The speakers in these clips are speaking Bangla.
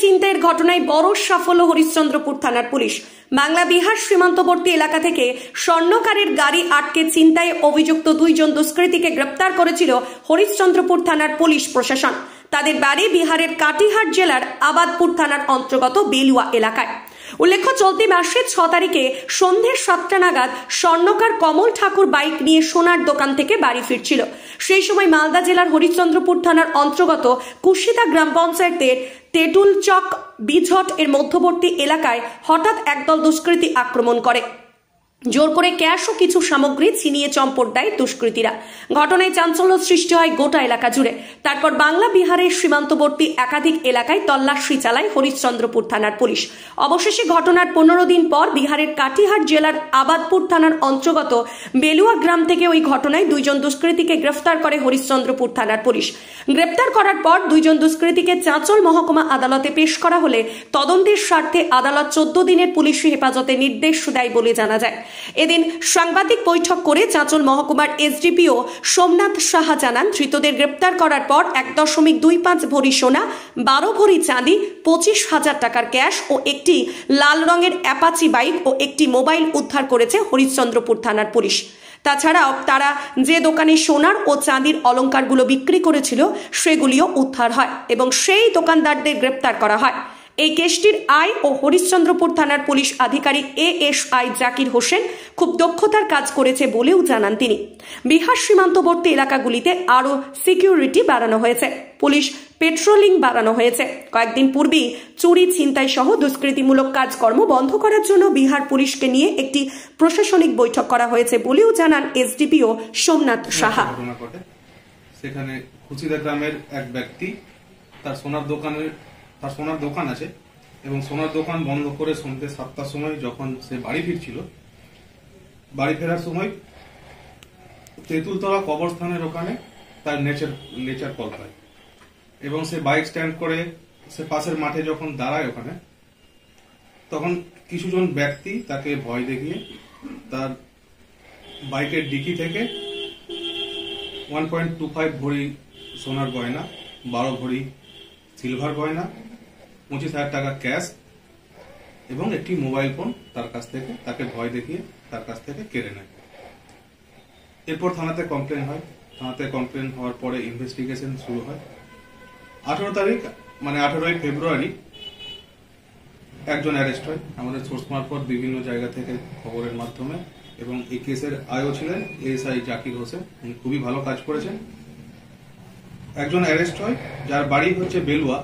ছিনতাইয়ের ঘটনায় বড় সাফল্য হরিশ্চন্দ্রপুর থানার পুলিশ। বাংলা বিহার সীমান্তবর্তী এলাকা থেকে স্বর্ণকারের গাড়ি আটকে ছিনতাইয়ে অভিযুক্ত দুইজন দুষ্কৃতীকে গ্রেপ্তার করেছিল হরিশ্চন্দ্রপুর থানার পুলিশ প্রশাসন। তাদের বাড়ি বিহারের কাটিহার জেলার আবাদপুর থানার অন্তর্গত বেলুয়া এলাকায়। উল্লেখ্য, চলতি মাসের 6 তারিখে সন্ধ্যে 7টা নাগাদ স্বর্ণকার কমল ঠাকুর বাইক নিয়ে সোনার দোকান থেকে বাড়ি ফিরছিল। সেই সময় মালদা জেলার হরিশ্চন্দ্রপুর থানার অন্তর্গত কুশিতা গ্রাম পঞ্চায়েতের তেঁতুলচক বিঝট এর মধ্যবর্তী এলাকায় হঠাৎ একদল দুষ্কৃতী আক্রমণ করে। জোর করে ক্যাশ ও কিছু সামগ্রী ছিনিয়ে চম্পট দেয় দুষ্কৃতীরা। ঘটনায় চাঞ্চল্য সৃষ্টি হয় গোটা এলাকা জুড়ে। তারপর বাংলা বিহারের সীমান্তবর্তী একাধিক এলাকায় তল্লাশি চালায় হরিশ্চন্দ্রপুর থানার পুলিশ। অবশেষে ঘটনার 15 দিন পর বিহারের কাটিহার জেলার আবাদপুর থানার অন্তর্গত বেলুয়া গ্রাম থেকে ওই ঘটনায় দুইজন দুষ্কৃতীকে গ্রেফতার করে হরিশ্চন্দ্রপুর থানার পুলিশ। গ্রেপ্তার করার পর দুইজন দুষ্কৃতীকে চাঁচল মহকুমা আদালতে পেশ করা হলে তদন্তের স্বার্থে আদালত 14 দিনের পুলিশি হেফাজতে নির্দেশ দেয় বলে জানা যায়। এদিন সাংবাদিক বৈঠক করে চাঁচল মহকুমার এসডিপিও সোমনাথ সাহা জানান, ধৃতদের গ্রেপ্তার করার পর 1.25 ভরি সোনা, 12 ভরি চাঁদি, 25,000 টাকার ক্যাশ ও একটি লাল রঙের অ্যাপাচি বাইক ও একটি মোবাইল উদ্ধার করেছে হরিশ্চন্দ্রপুর থানার পুলিশ। তাছাড়াও তারা যে দোকানে সোনার ও চাঁদির অলংকারগুলো বিক্রি করেছিল সেগুলিও উদ্ধার হয় এবং সেই দোকানদারদের গ্রেপ্তার করা হয়। এই কেসটির আয় ও হরিশ্চন্দ্রপুর থানার পুলিশ আধিকারিক এএসআই জাকির হোসেন খুব দক্ষতার কাজ করেছে বলেও জানান তিনি। বিহার সীমান্তবর্তী এলাকাগুলিতে আরও সিকিউরিটি বাড়ানো হয়েছে, পুলিশ পেট্রোলিং বাড়ানো হয়েছে। কয়েকদিন পূর্বেই চুরি, ছিনতাই সহ দুষ্কৃতিমূলক কাজকর্ম বন্ধ করার জন্য বিহার পুলিশকে নিয়ে একটি প্রশাসনিক বৈঠক করা হয়েছে বলেও জানান এসডিপিও সোমনাথ সাহা। সেখানে কুচিদা গ্রামের এক ব্যক্তি তার সোনার দোকান আছে এবং সোনার দোকান বন্ধ করে সন্ধ্যে 7টার সময় যখন সে বাড়ি ফিরছিল, বাড়ি ফেরার সময় তেঁতুলতলা কবরস্থানের ওখানে তার নেচার কল হয় এবং সে বাইক স্ট্যান্ড করে সে পাশের মাঠে যখন দাঁড়ায় ওখানে, তখন কিছুজন ব্যক্তি তাকে ভয় দেখিয়ে তার বাইকের ডিকি থেকে 1.25 ভরি সোনার গয়না, 12 ভরি সিলভার গয়না, 25,000 টাকা ক্যাশ এবং একটি মোবাইল ফোন তার কাছ থেকে তাকে ভয় দেখিয়ে তার কাছ থেকে কেড়ে নেয়। এরপর থানাতে কমপ্লেন হয়। থানাতে কমপ্লেন হওয়ার পরে ইনভেস্টিগেশন শুরু হয়। 18ই ফেব্রুয়ারি একজন অ্যারেস্ট হয় আমাদের সোর্স মারফত বিভিন্ন জায়গা থেকে খবরের মাধ্যমে, এবং এই কেসের আইও ছিলেন এএসআই জাকির হোসেন। উনি খুবই ভালো কাজ করেছেন। একজন অ্যারেস্ট হয় যার বাড়ি হচ্ছে বেলুয়া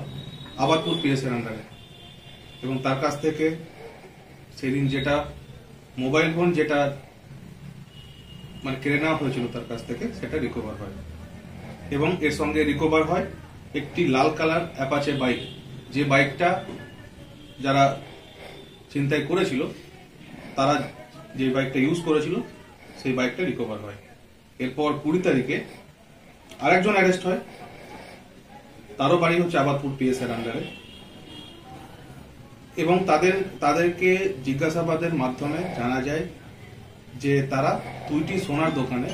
আবাদপুর পিএসের আন্ডারে, এবং তার কাছ থেকে সেদিন যেটা মোবাইল ফোন যেটা কেড়ে নেওয়া হয়েছিল তার কাছ থেকে সেটা রিকভার হয়, এবং এর সঙ্গে রিকভার হয় একটি লাল কালার অ্যাপাচে বাইক। যে বাইকটা যারা ছিনতাই করেছিল তারা যে বাইকটা ইউজ করেছিল সেই বাইকটা রিকভার হয়। এরপর 20 তারিখে আরেকজন অ্যারেস্ট হয়, তারও বাড়ি হচ্ছে আবাদপুর পিএসের আন্ডারে, এবং তাদেরকে জিজ্ঞাসাবাদের মাধ্যমে জানা যায় যে তারা 2টি সোনার দোকানে,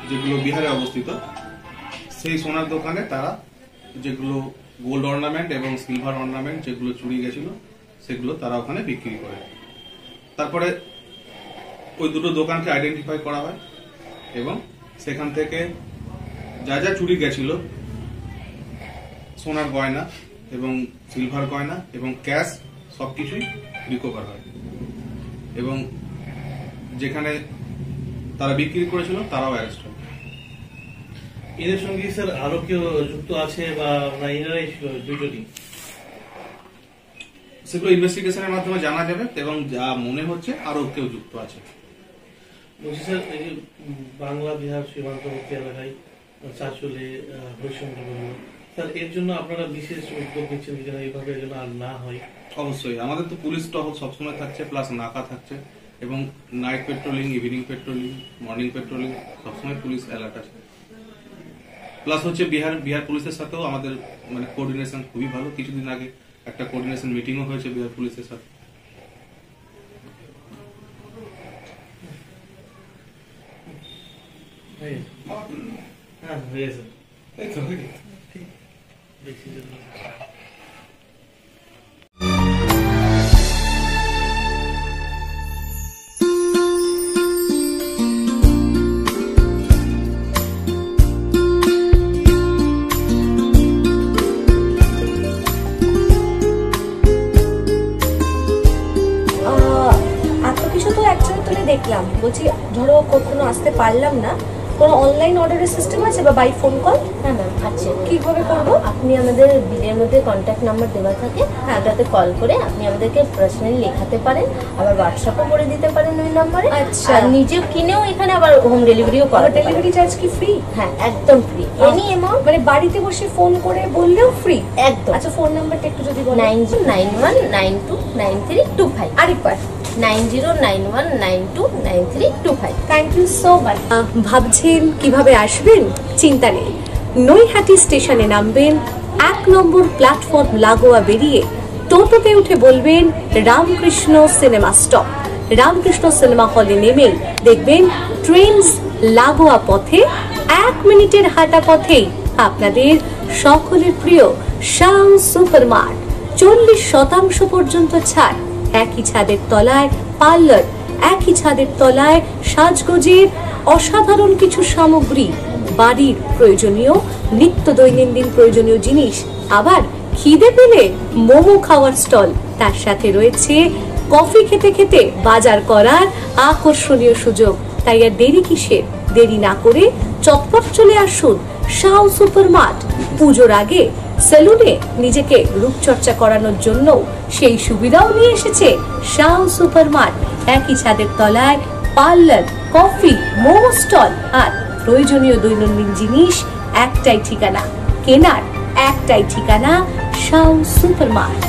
যেগুলো বিহারে অবস্থিত, সেই সোনার দোকানে তারা যেগুলো গোল্ড অর্নামেন্ট এবং সিলভার অর্নামেন্ট যেগুলো চুরি গেছিল সেগুলো তারা ওখানে বিক্রি করে। তারপরে ওই দুটো দোকানকে আইডেন্টিফাই করা হয় এবং সেখান থেকে যা যা চুরি গেছিল, সোনার গয়না এবং সিলভার গয়না এবং ক্যাশ, সবকিছুই রিকভার হয়, এবং যেখানে তারা বিক্রি করেছিল তারাও অ্যারেস্ট হয়। এদের সঙ্গে স্যার আরো কেউ যুক্ত আছে বা এনারাই দুজনই? সেগুলো ইনভেস্টিগেশনের মাধ্যমে জানা যাবে, এবং যা মনে হচ্ছে আরো কেউ যুক্ত আছে। বলছি স্যার, এই যে বাংলা বিহার সীমান্তবর্তী এলাকায় চাঁচলে হরিশ্চন্দ্রপুর, স্যার এর জন্য আপনারা বিশেষ উদ্যোগ নিচ্ছেন যেন এইভাবে যেন আর না হয়? অবশ্যই, আমাদের তো পুলিশ টহল সবসময় থাকছে, প্লাস নাকা থাকছে, এবং night patrolling, evening patrolling, morning patrolling, সবসময় পুলিশ অ্যালার্ট আছে। প্লাস হচ্ছে বিহার পুলিশের সাথেও আমাদের কোঅর্ডিনেশন খুবই ভালো। কিছুদিন আগে একটা কোঅর্ডিনেশন মিটিংও হয়েছে বিহার পুলিশের সাথে। হ্যাঁ, হয়েছে। দেখলাম, বলছি ধরো কখনো আসতে পারলাম না, কোনো অনলাইন অর্ডারের সিস্টেম আছে বা বাই ফোন কল? হ্যাঁ ম্যাম আছে। কিভাবে করবো? আপনি আমাদের বিলের মধ্যে কন্ট্যাক্ট নাম্বার দেওয়া থাকে, ওটাতে কল করে আপনি আমাদেরকে পার্সোনালি লেখাতে পারেন, আবার হোয়াটসঅ্যাপও করে দিতে পারেন ওই নাম্বারে। আচ্ছা। আর নিজে কিনেও এখানে আবার হোম ডেলিভারিও করা। ডেলিভারি চার্জ কি ফ্রি? হ্যাঁ একদম ফ্রি, এনি অ্যামাউন্ট, মানে বাড়িতে বসে ফোন করে বললেও ফ্রি? একদম। আচ্ছা, ফোন নাম্বারটা একটু যদি বলেন। 9091929325। আরেকবার 9091929325। Thank you so much. ভাবছেন কিভাবে আসবেন? চিন্তা নেই, নৈহাটি স্টেশনে নামবেন, 1 নম্বর প্ল্যাটফর্ম লাগোয়া বেরিয়ে টোটোতে উঠে বলবেন Ramakrishna cinema stop. Ramakrishna cinema হলে নেমেই দেখবেন ট্রেন্স লাগোয়া পথে 1 মিনিটের হাঁটা পথেই আপনাদের সকলের প্রিয় শাম সুপারমার্ট। 40% পর্যন্ত ছাড়, একই ছাদের তলায় পার্লার, একই ছাদের তলায় সাজগোজের অসাধারণ কিছু সামগ্রী, বাড়ির প্রয়োজনীয় নিত্য দৈনন্দিন প্রয়োজনীয় জিনিস, আবার খিদে পেলে মোমো খাওয়ার স্টল, তার সাথে রয়েছে কফি খেতে খেতে বাজার করার আকর্ষণীয় সুযোগ। তাই আর দেরি কিসের? দেরি না করে চটপট চলে আসুন শাও সুপারমার্ট। পুজোর আগে সেলুনে নিজেকে রূপচর্চা করানোর জন্য সেই সুবিধাও নিয়ে এসেছে শাও সুপারমার্ট। একই ছাদের তলায় পার্লার, কফি, মোমো স্টল আর প্রয়োজনীয় দৈনন্দিন জিনিস, একটাই ঠিকানা, কেনার একটাই ঠিকানা, শাও সুপারমার্ট।